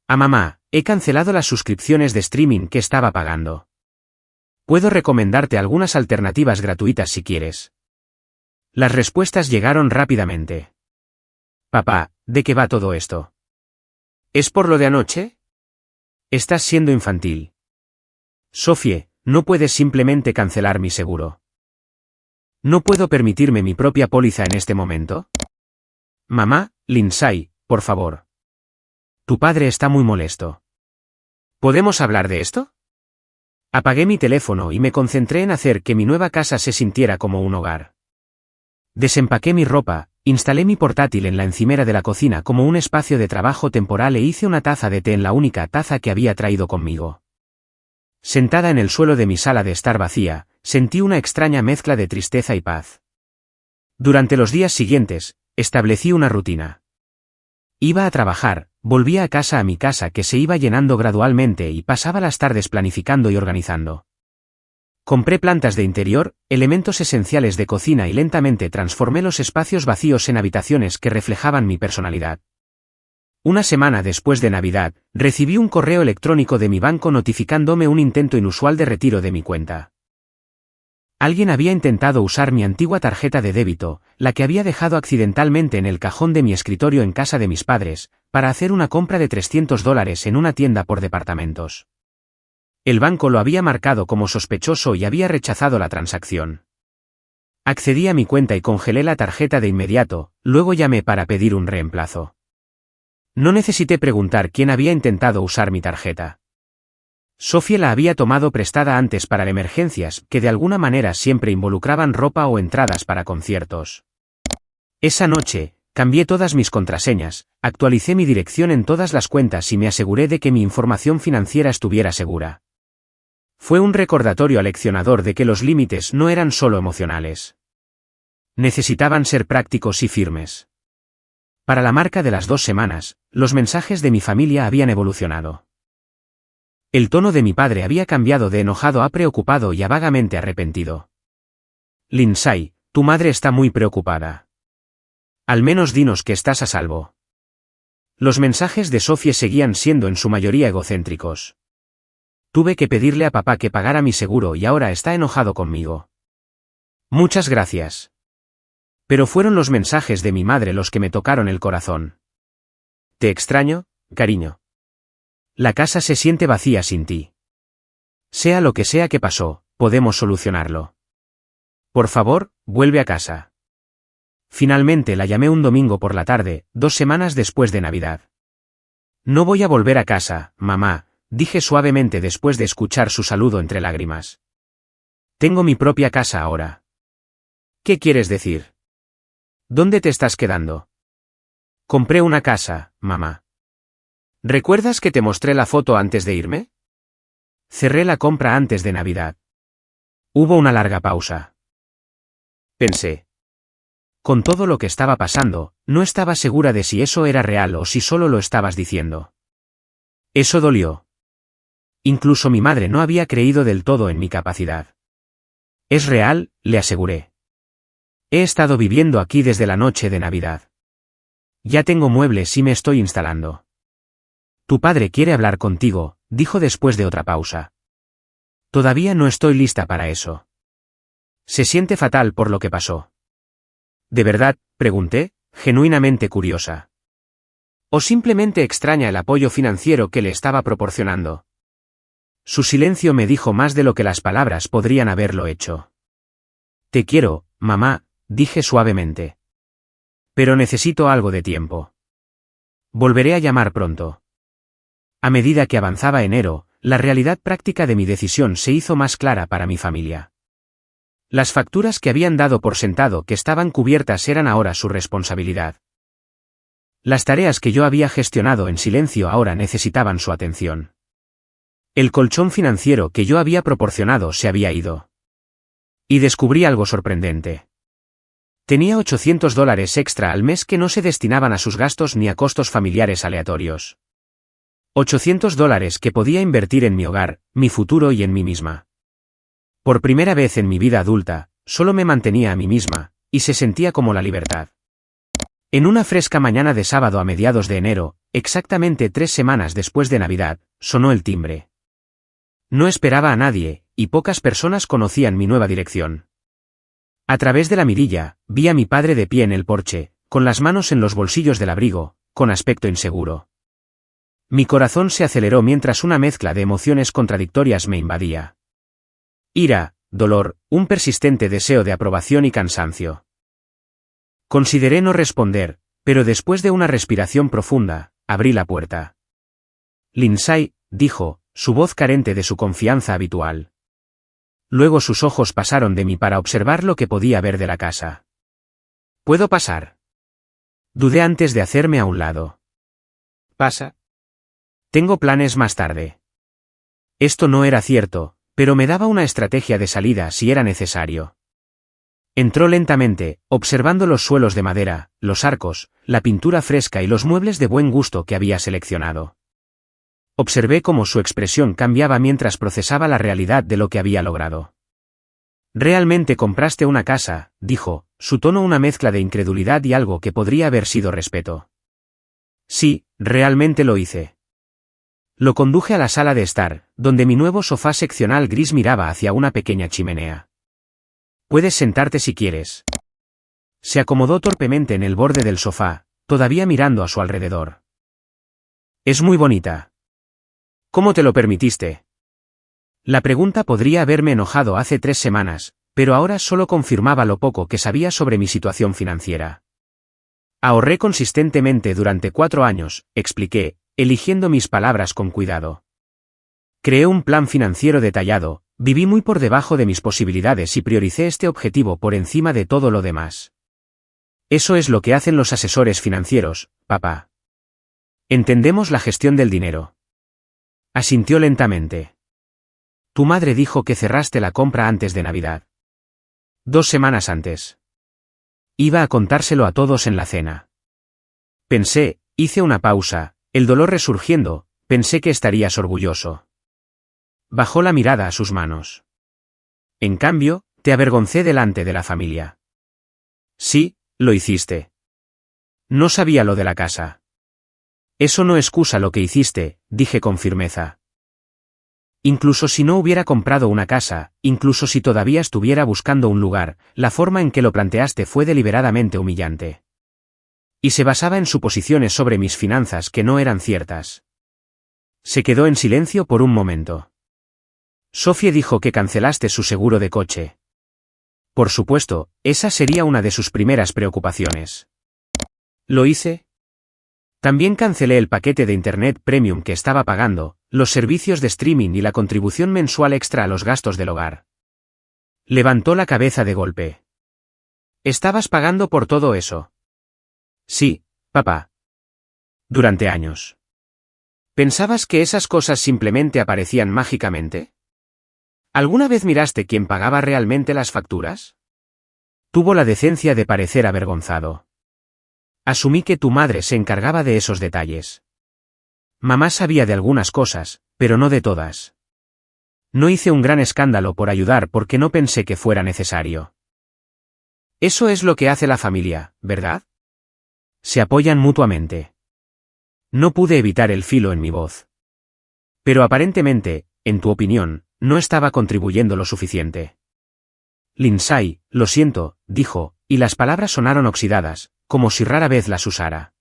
A mamá, he cancelado las suscripciones de streaming que estaba pagando. Puedo recomendarte algunas alternativas gratuitas si quieres. Las respuestas llegaron rápidamente. Papá, ¿de qué va todo esto? ¿Es por lo de anoche? Estás siendo infantil. Sofie, no puedes simplemente cancelar mi seguro. ¿No puedo permitirme mi propia póliza en este momento? Mamá, Lindsay, por favor. Tu padre está muy molesto. ¿Podemos hablar de esto? Apagué mi teléfono y me concentré en hacer que mi nueva casa se sintiera como un hogar. Desempaqué mi ropa, Instalé mi portátil en la encimera de la cocina como un espacio de trabajo temporal e hice una taza de té en la única taza que había traído conmigo. Sentada en el suelo de mi sala de estar vacía, sentí una extraña mezcla de tristeza y paz. Durante los días siguientes, establecí una rutina. Iba a trabajar, volvía a casa a mi casa que se iba llenando gradualmente y pasaba las tardes planificando y organizando. Compré plantas de interior, elementos esenciales de cocina y lentamente transformé los espacios vacíos en habitaciones que reflejaban mi personalidad. Una semana después de Navidad, recibí un correo electrónico de mi banco notificándome un intento inusual de retiro de mi cuenta. Alguien había intentado usar mi antigua tarjeta de débito, la que había dejado accidentalmente en el cajón de mi escritorio en casa de mis padres, para hacer una compra de $300 en una tienda por departamentos. El banco lo había marcado como sospechoso y había rechazado la transacción. Accedí a mi cuenta y congelé la tarjeta de inmediato, luego llamé para pedir un reemplazo. No necesité preguntar quién había intentado usar mi tarjeta. Sophie la había tomado prestada antes para emergencias que de alguna manera siempre involucraban ropa o entradas para conciertos. Esa noche, cambié todas mis contraseñas, actualicé mi dirección en todas las cuentas y me aseguré de que mi información financiera estuviera segura. Fue un recordatorio aleccionador de que los límites no eran solo emocionales. Necesitaban ser prácticos y firmes. Para la marca de las 2 semanas, los mensajes de mi familia habían evolucionado. El tono de mi padre había cambiado de enojado a preocupado y a vagamente arrepentido. Lindsay, tu madre está muy preocupada. Al menos dinos que estás a salvo. Los mensajes de Sophie seguían siendo en su mayoría egocéntricos. Tuve que pedirle a papá que pagara mi seguro y ahora está enojado conmigo. Muchas gracias. Pero fueron los mensajes de mi madre los que me tocaron el corazón. Te extraño, cariño. La casa se siente vacía sin ti. Sea lo que sea que pasó, podemos solucionarlo. Por favor, vuelve a casa. Finalmente la llamé un domingo por la tarde, 2 semanas después de Navidad. No voy a volver a casa, mamá, dije suavemente después de escuchar su saludo entre lágrimas. Tengo mi propia casa ahora. ¿Qué quieres decir? ¿Dónde te estás quedando? Compré una casa, mamá. ¿Recuerdas que te mostré la foto antes de irme? Cerré la compra antes de Navidad. Hubo una larga pausa. Pensé. Con todo lo que estaba pasando, no estaba segura de si eso era real o si solo lo estabas diciendo. Eso dolió. Incluso mi madre no había creído del todo en mi capacidad. Es real, le aseguré. He estado viviendo aquí desde la noche de Navidad. Ya tengo muebles y me estoy instalando. Tu padre quiere hablar contigo, dijo después de otra pausa. Todavía no estoy lista para eso. Se siente fatal por lo que pasó. ¿De verdad?, pregunté, genuinamente curiosa. ¿O simplemente extraña el apoyo financiero que le estaba proporcionando? Su silencio me dijo más de lo que las palabras podrían haberlo hecho. Te quiero, mamá, dije suavemente. Pero necesito algo de tiempo. Volveré a llamar pronto. A medida que avanzaba enero, la realidad práctica de mi decisión se hizo más clara para mi familia. Las facturas que habían dado por sentado que estaban cubiertas eran ahora su responsabilidad. Las tareas que yo había gestionado en silencio ahora necesitaban su atención. El colchón financiero que yo había proporcionado se había ido. Y descubrí algo sorprendente. Tenía $800 extra al mes que no se destinaban a sus gastos ni a costos familiares aleatorios. $800 que podía invertir en mi hogar, mi futuro y en mí misma. Por primera vez en mi vida adulta, solo me mantenía a mí misma, y se sentía como la libertad. En una fresca mañana de sábado a mediados de enero, exactamente 3 semanas después de Navidad, sonó el timbre. No esperaba a nadie, y pocas personas conocían mi nueva dirección. A través de la mirilla, vi a mi padre de pie en el porche, con las manos en los bolsillos del abrigo, con aspecto inseguro. Mi corazón se aceleró mientras una mezcla de emociones contradictorias me invadía. Ira, dolor, un persistente deseo de aprobación y cansancio. Consideré no responder, pero después de una respiración profunda, abrí la puerta. Lindsay, dijo, su voz carente de su confianza habitual. Luego sus ojos pasaron de mí para observar lo que podía ver de la casa. ¿Puedo pasar? Dudé antes de hacerme a un lado. ¿Pasa? Tengo planes más tarde. Esto no era cierto, pero me daba una estrategia de salida si era necesario. Entró lentamente, observando los suelos de madera, los arcos, la pintura fresca y los muebles de buen gusto que había seleccionado. Observé cómo su expresión cambiaba mientras procesaba la realidad de lo que había logrado. «Realmente compraste una casa», dijo, su tono una mezcla de incredulidad y algo que podría haber sido respeto. «Sí, realmente lo hice». Lo conduje a la sala de estar, donde mi nuevo sofá seccional gris miraba hacia una pequeña chimenea. «Puedes sentarte si quieres». Se acomodó torpemente en el borde del sofá, todavía mirando a su alrededor. «Es muy bonita». «¿Cómo te lo permitiste?» La pregunta podría haberme enojado hace 3 semanas, pero ahora solo confirmaba lo poco que sabía sobre mi situación financiera. Ahorré consistentemente durante 4 años, expliqué, eligiendo mis palabras con cuidado. Creé un plan financiero detallado, viví muy por debajo de mis posibilidades y prioricé este objetivo por encima de todo lo demás. Eso es lo que hacen los asesores financieros, papá. Entendemos la gestión del dinero. Asintió lentamente. Tu madre dijo que cerraste la compra antes de Navidad. 2 semanas antes. Iba a contárselo a todos en la cena. Pensé, hice una pausa, el dolor resurgiendo, pensé que estarías orgulloso. Bajó la mirada a sus manos. En cambio, te avergoncé delante de la familia. Sí, lo hiciste. No sabía lo de la casa. Eso no excusa lo que hiciste, dije con firmeza. Incluso si no hubiera comprado una casa, incluso si todavía estuviera buscando un lugar, la forma en que lo planteaste fue deliberadamente humillante. Y se basaba en suposiciones sobre mis finanzas que no eran ciertas. Se quedó en silencio por un momento. Sophie dijo que cancelaste su seguro de coche. Por supuesto, esa sería una de sus primeras preocupaciones. ¿Lo hice? También cancelé el paquete de Internet Premium que estaba pagando, los servicios de streaming y la contribución mensual extra a los gastos del hogar. Levantó la cabeza de golpe. ¿Estabas pagando por todo eso? Sí, papá. Durante años. ¿Pensabas que esas cosas simplemente aparecían mágicamente? ¿Alguna vez miraste quién pagaba realmente las facturas? Tuvo la decencia de parecer avergonzado. Asumí que tu madre se encargaba de esos detalles. Mamá sabía de algunas cosas, pero no de todas. No hice un gran escándalo por ayudar porque no pensé que fuera necesario. Eso es lo que hace la familia, ¿verdad? Se apoyan mutuamente. No pude evitar el filo en mi voz. Pero aparentemente, en tu opinión, no estaba contribuyendo lo suficiente. Lindsay, lo siento, dijo, y las palabras sonaron oxidadas, como si rara vez las usara.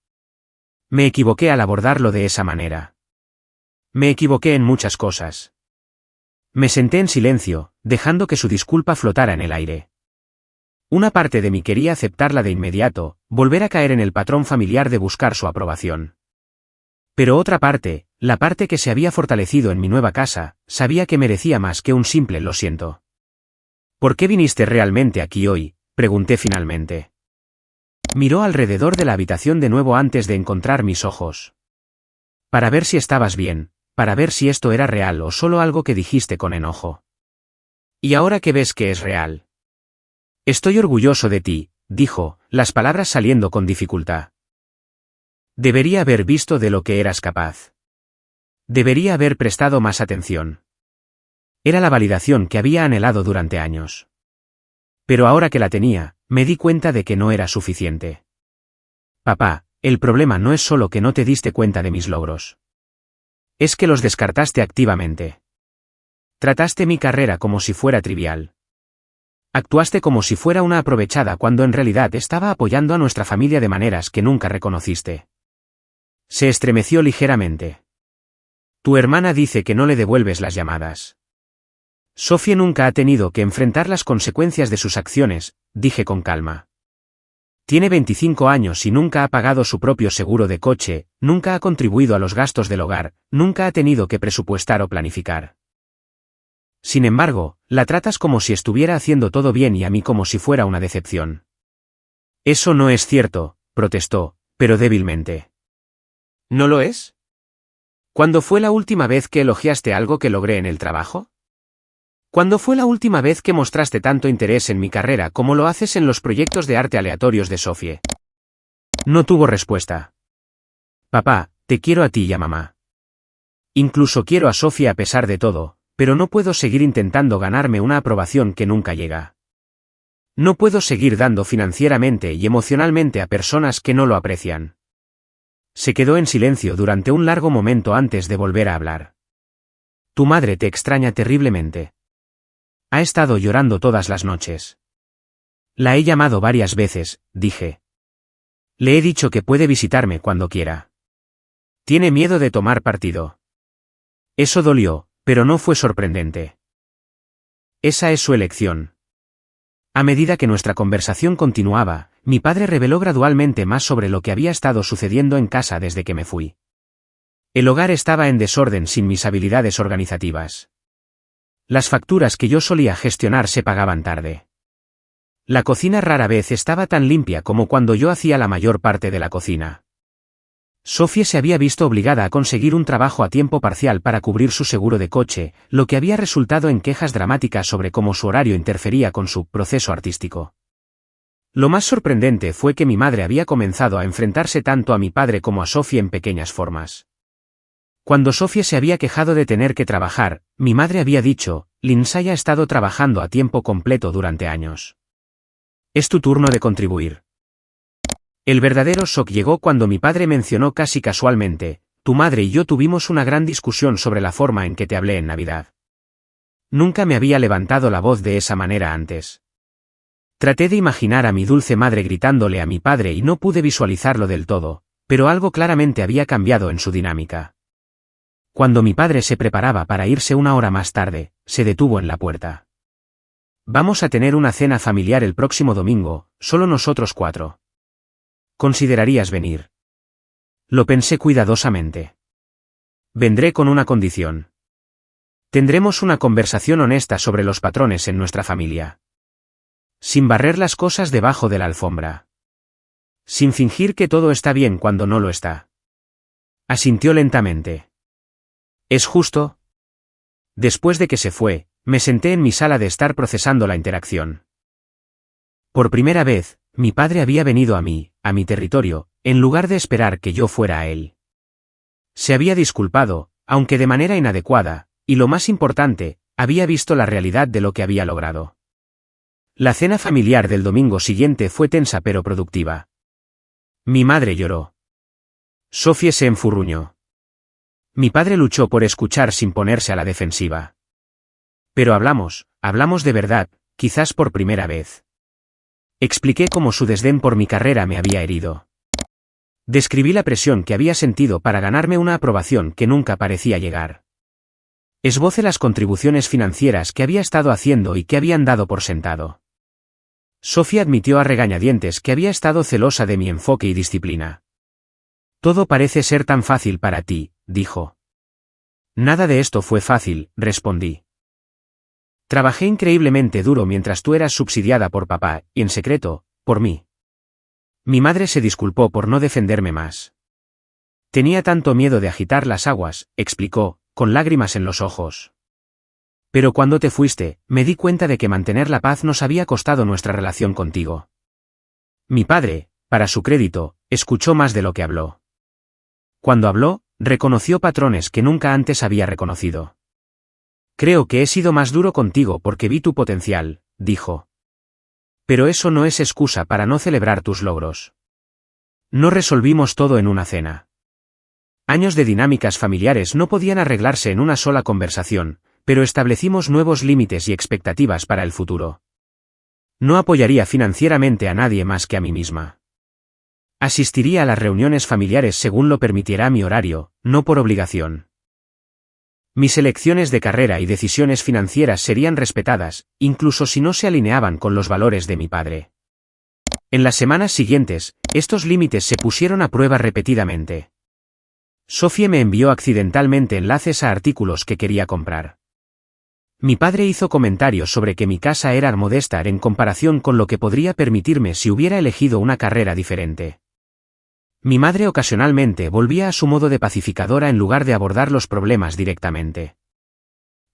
Me equivoqué al abordarlo de esa manera. Me equivoqué en muchas cosas. Me senté en silencio, dejando que su disculpa flotara en el aire. Una parte de mí quería aceptarla de inmediato, volver a caer en el patrón familiar de buscar su aprobación. Pero otra parte, la parte que se había fortalecido en mi nueva casa, sabía que merecía más que un simple lo siento. ¿Por qué viniste realmente aquí hoy?, pregunté finalmente. Miró alrededor de la habitación de nuevo antes de encontrar mis ojos. Para ver si estabas bien, para ver si esto era real o solo algo que dijiste con enojo. ¿Y ahora que ves que es real? Estoy orgulloso de ti, dijo, las palabras saliendo con dificultad. Debería haber visto de lo que eras capaz. Debería haber prestado más atención. Era la validación que había anhelado durante años. Pero ahora que la tenía, me di cuenta de que no era suficiente. Papá, el problema no es solo que no te diste cuenta de mis logros. Es que los descartaste activamente. Trataste mi carrera como si fuera trivial. Actuaste como si fuera una aprovechada cuando en realidad estaba apoyando a nuestra familia de maneras que nunca reconociste. Se estremeció ligeramente. Tu hermana dice que no le devuelves las llamadas. Sophie nunca ha tenido que enfrentar las consecuencias de sus acciones, dije con calma. Tiene 25 años y nunca ha pagado su propio seguro de coche, nunca ha contribuido a los gastos del hogar, nunca ha tenido que presupuestar o planificar. Sin embargo, la tratas como si estuviera haciendo todo bien y a mí como si fuera una decepción. Eso no es cierto, protestó, pero débilmente. ¿No lo es? ¿Cuándo fue la última vez que elogiaste algo que logré en el trabajo? ¿Cuándo fue la última vez que mostraste tanto interés en mi carrera como lo haces en los proyectos de arte aleatorios de Sophie? No tuvo respuesta. Papá, te quiero a ti y a mamá. Incluso quiero a Sophie a pesar de todo, pero no puedo seguir intentando ganarme una aprobación que nunca llega. No puedo seguir dando financieramente y emocionalmente a personas que no lo aprecian. Se quedó en silencio durante un largo momento antes de volver a hablar. Tu madre te extraña terriblemente. Ha estado llorando todas las noches. La he llamado varias veces, dije. Le he dicho que puede visitarme cuando quiera. Tiene miedo de tomar partido. Eso dolió, pero no fue sorprendente. Esa es su elección. A medida que nuestra conversación continuaba, mi padre reveló gradualmente más sobre lo que había estado sucediendo en casa desde que me fui. El hogar estaba en desorden sin mis habilidades organizativas. Las facturas que yo solía gestionar se pagaban tarde. La cocina rara vez estaba tan limpia como cuando yo hacía la mayor parte de la cocina. Sophie se había visto obligada a conseguir un trabajo a tiempo parcial para cubrir su seguro de coche, lo que había resultado en quejas dramáticas sobre cómo su horario interfería con su proceso artístico. Lo más sorprendente fue que mi madre había comenzado a enfrentarse tanto a mi padre como a Sophie en pequeñas formas. Cuando Sophie se había quejado de tener que trabajar, mi madre había dicho, Lindsay ha estado trabajando a tiempo completo durante años. Es tu turno de contribuir. El verdadero shock llegó cuando mi padre mencionó casi casualmente, tu madre y yo tuvimos una gran discusión sobre la forma en que te hablé en Navidad. Nunca me había levantado la voz de esa manera antes. Traté de imaginar a mi dulce madre gritándole a mi padre y no pude visualizarlo del todo, pero algo claramente había cambiado en su dinámica. Cuando mi padre se preparaba para irse una hora más tarde, se detuvo en la puerta. Vamos a tener una cena familiar el próximo domingo, solo nosotros 4. ¿Considerarías venir? Lo pensé cuidadosamente. Vendré con una condición. Tendremos una conversación honesta sobre los patrones en nuestra familia. Sin barrer las cosas debajo de la alfombra. Sin fingir que todo está bien cuando no lo está. Asintió lentamente. ¿Es justo? Después de que se fue, me senté en mi sala de estar procesando la interacción. Por primera vez, mi padre había venido a mí, a mi territorio, en lugar de esperar que yo fuera a él. Se había disculpado, aunque de manera inadecuada, y lo más importante, había visto la realidad de lo que había logrado. La cena familiar del domingo siguiente fue tensa pero productiva. Mi madre lloró. Sophie se enfurruñó. Mi padre luchó por escuchar sin ponerse a la defensiva. Pero hablamos de verdad, quizás por primera vez. Expliqué cómo su desdén por mi carrera me había herido. Describí la presión que había sentido para ganarme una aprobación que nunca parecía llegar. Esbocé las contribuciones financieras que había estado haciendo y que habían dado por sentado. Sophie admitió a regañadientes que había estado celosa de mi enfoque y disciplina. Todo parece ser tan fácil para ti, dijo. Nada de esto fue fácil, respondí. Trabajé increíblemente duro mientras tú eras subsidiada por papá, y en secreto, por mí. Mi madre se disculpó por no defenderme más. Tenía tanto miedo de agitar las aguas, explicó, con lágrimas en los ojos. Pero cuando te fuiste, me di cuenta de que mantener la paz nos había costado nuestra relación contigo. Mi padre, para su crédito, escuchó más de lo que habló. Cuando habló, reconoció patrones que nunca antes había reconocido. Creo que he sido más duro contigo porque vi tu potencial, dijo. Pero eso no es excusa para no celebrar tus logros. No resolvimos todo en una cena. Años de dinámicas familiares no podían arreglarse en una sola conversación, pero establecimos nuevos límites y expectativas para el futuro. No apoyaría financieramente a nadie más que a mí misma. Asistiría a las reuniones familiares según lo permitiera mi horario, no por obligación. Mis elecciones de carrera y decisiones financieras serían respetadas, incluso si no se alineaban con los valores de mi padre. En las semanas siguientes, estos límites se pusieron a prueba repetidamente. Sophie me envió accidentalmente enlaces a artículos que quería comprar. Mi padre hizo comentarios sobre que mi casa era modesta en comparación con lo que podría permitirme si hubiera elegido una carrera diferente. Mi madre ocasionalmente volvía a su modo de pacificadora en lugar de abordar los problemas directamente.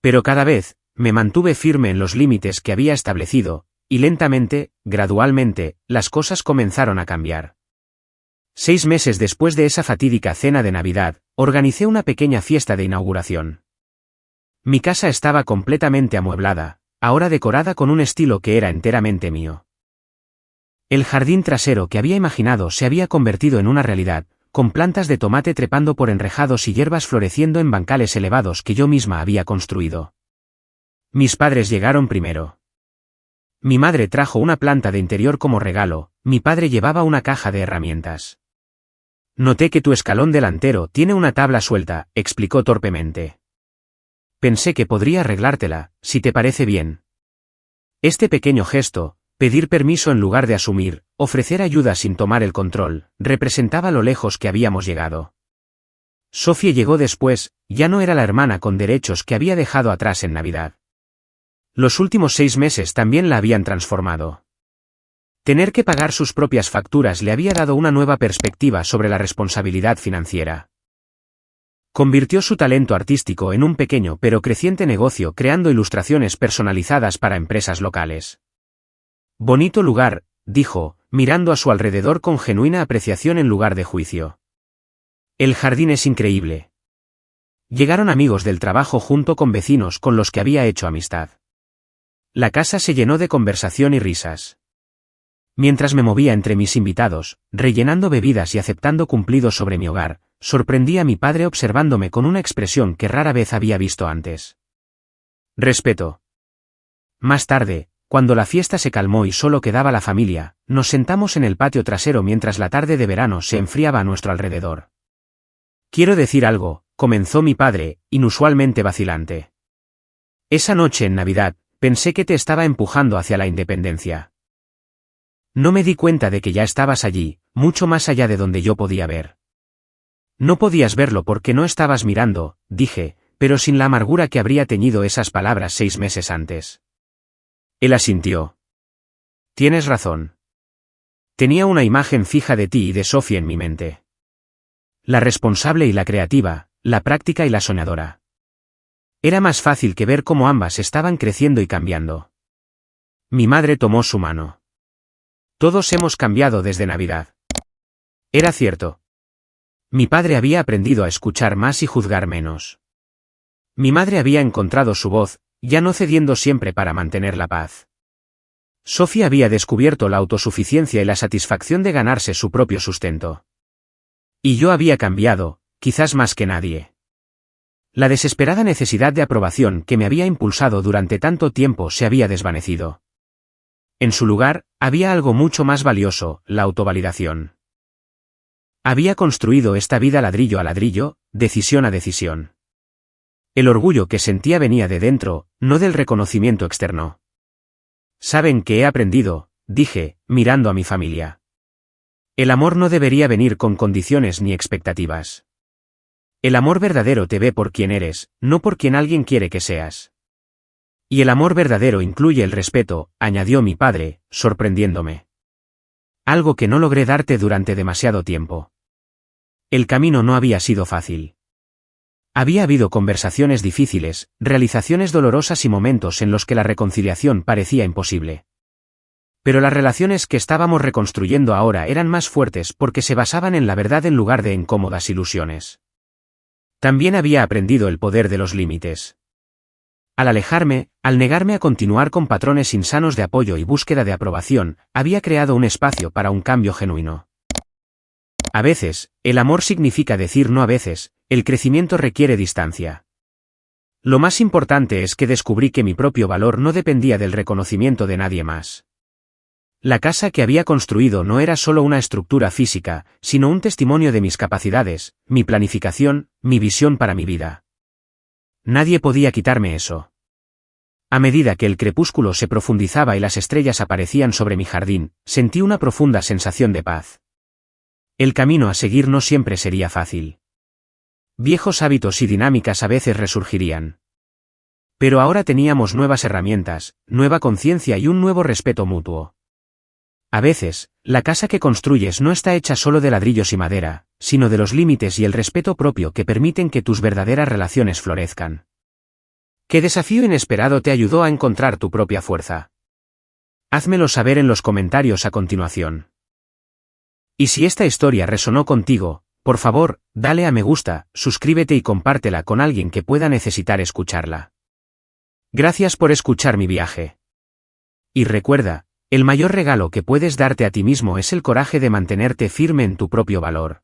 Pero cada vez, me mantuve firme en los límites que había establecido, y lentamente, gradualmente, las cosas comenzaron a cambiar. 6 meses después de esa fatídica cena de Navidad, organicé una pequeña fiesta de inauguración. Mi casa estaba completamente amueblada, ahora decorada con un estilo que era enteramente mío. El jardín trasero que había imaginado se había convertido en una realidad, con plantas de tomate trepando por enrejados y hierbas floreciendo en bancales elevados que yo misma había construido. Mis padres llegaron primero. Mi madre trajo una planta de interior como regalo, mi padre llevaba una caja de herramientas. Noté que tu escalón delantero tiene una tabla suelta, explicó torpemente. Pensé que podría arreglártela, si te parece bien. Este pequeño gesto, pedir permiso en lugar de asumir, ofrecer ayuda sin tomar el control, representaba lo lejos que habíamos llegado. Sofía llegó después, ya no era la hermana con derechos que había dejado atrás en Navidad. Los últimos 6 meses también la habían transformado. Tener que pagar sus propias facturas le había dado una nueva perspectiva sobre la responsabilidad financiera. Convirtió su talento artístico en un pequeño pero creciente negocio creando ilustraciones personalizadas para empresas locales. Bonito lugar, dijo, mirando a su alrededor con genuina apreciación en lugar de juicio. El jardín es increíble. Llegaron amigos del trabajo junto con vecinos con los que había hecho amistad. La casa se llenó de conversación y risas. Mientras me movía entre mis invitados, rellenando bebidas y aceptando cumplidos sobre mi hogar, sorprendí a mi padre observándome con una expresión que rara vez había visto antes. Respeto. Más tarde, cuando la fiesta se calmó y solo quedaba la familia, nos sentamos en el patio trasero mientras la tarde de verano se enfriaba a nuestro alrededor. Quiero decir algo, comenzó mi padre, inusualmente vacilante. Esa noche en Navidad, pensé que te estaba empujando hacia la independencia. No me di cuenta de que ya estabas allí, mucho más allá de donde yo podía ver. No podías verlo porque no estabas mirando, dije, pero sin la amargura que habría teñido esas palabras 6 meses antes. Él asintió. Tienes razón. Tenía una imagen fija de ti y de Sofía en mi mente. La responsable y la creativa, la práctica y la soñadora. Era más fácil que ver cómo ambas estaban creciendo y cambiando. Mi madre tomó su mano. Todos hemos cambiado desde Navidad. Era cierto. Mi padre había aprendido a escuchar más y juzgar menos. Mi madre había encontrado su voz, ya no cediendo siempre para mantener la paz. Sofía había descubierto la autosuficiencia y la satisfacción de ganarse su propio sustento. Y yo había cambiado, quizás más que nadie. La desesperada necesidad de aprobación que me había impulsado durante tanto tiempo se había desvanecido. En su lugar, había algo mucho más valioso, la autovalidación. Había construido esta vida ladrillo a ladrillo, decisión a decisión. El orgullo que sentía venía de dentro, no del reconocimiento externo. ¿Saben qué he aprendido?, dije, mirando a mi familia. El amor no debería venir con condiciones ni expectativas. El amor verdadero te ve por quien eres, no por quien alguien quiere que seas. Y el amor verdadero incluye el respeto, añadió mi padre, sorprendiéndome. Algo que no logré darte durante demasiado tiempo. El camino no había sido fácil. Había habido conversaciones difíciles, realizaciones dolorosas y momentos en los que la reconciliación parecía imposible. Pero las relaciones que estábamos reconstruyendo ahora eran más fuertes porque se basaban en la verdad en lugar de en cómodas ilusiones. También había aprendido el poder de los límites. Al alejarme, al negarme a continuar con patrones insanos de apoyo y búsqueda de aprobación, había creado un espacio para un cambio genuino. A veces, el amor significa decir no a veces, el crecimiento requiere distancia. Lo más importante es que descubrí que mi propio valor no dependía del reconocimiento de nadie más. La casa que había construido no era solo una estructura física, sino un testimonio de mis capacidades, mi planificación, mi visión para mi vida. Nadie podía quitarme eso. A medida que el crepúsculo se profundizaba y las estrellas aparecían sobre mi jardín, sentí una profunda sensación de paz. El camino a seguir no siempre sería fácil. Viejos hábitos y dinámicas a veces resurgirían. Pero ahora teníamos nuevas herramientas, nueva conciencia y un nuevo respeto mutuo. A veces, la casa que construyes no está hecha solo de ladrillos y madera, sino de los límites y el respeto propio que permiten que tus verdaderas relaciones florezcan. ¿Qué desafío inesperado te ayudó a encontrar tu propia fuerza? Házmelo saber en los comentarios a continuación. Y si esta historia resonó contigo, por favor, dale a me gusta, suscríbete y compártela con alguien que pueda necesitar escucharla. Gracias por escuchar mi viaje. Y recuerda, el mayor regalo que puedes darte a ti mismo es el coraje de mantenerte firme en tu propio valor.